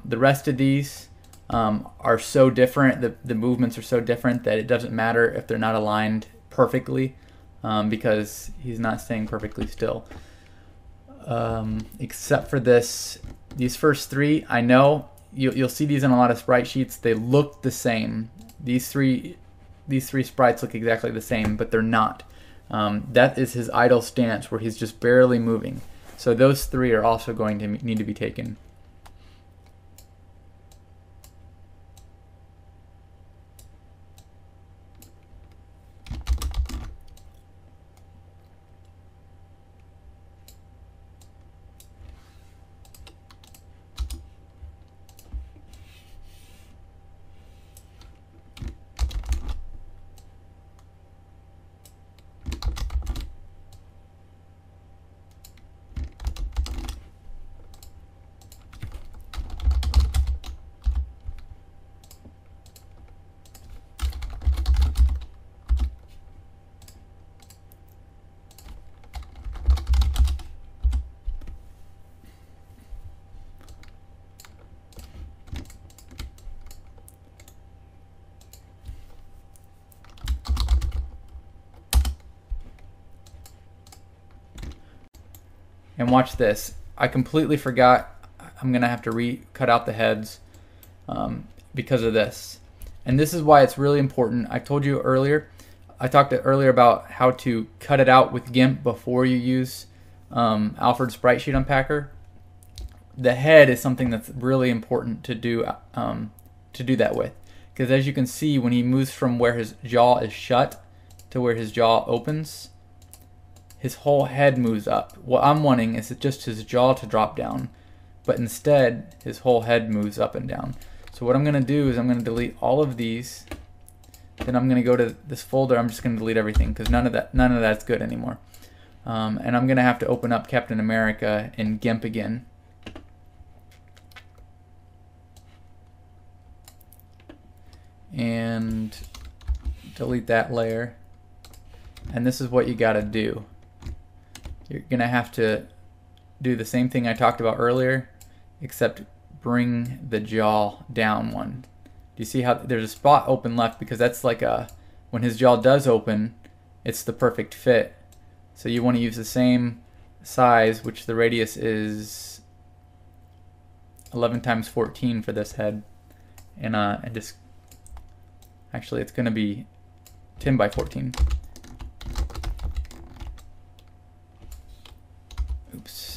The rest of these are so different, the movements are so different that it doesn't matter if they're not aligned perfectly, because he's not staying perfectly still. Except for these first three, I know you'll see these in a lot of sprite sheets. They look the same. These three sprites look exactly the same, but they're not. That is his idle stance where he's just barely moving. So those three are also going to need to be taken. And watch this. I completely forgot. I'm going to have to cut out the heads because of this. And this is why it's really important. I told you earlier, I talked earlier about how to cut it out with GIMP before you use Alfred's Sprite Sheet Unpacker. The head is something that's really important to do that with. Because as you can see, when he moves from where his jaw is shut to where his jaw opens, his whole head moves up. What I'm wanting is just his jaw to drop down, but instead his whole head moves up and down. So what I'm going to do is I'm going to delete all of these. Then I'm going to go to this folder. I'm just going to delete everything because none of that's good anymore. And I'm going to have to open up Captain America in GIMP again. And delete that layer. And this is what you got to do. You're going to have to do the same thing I talked about earlier, except bring the jaw down one. Do you see how there's a spot open left? Because that's like when his jaw does open, it's the perfect fit. So you want to use the same size, which the radius is 11 times 14 for this head. And just, actually it's going to be 10 by 14. Oops.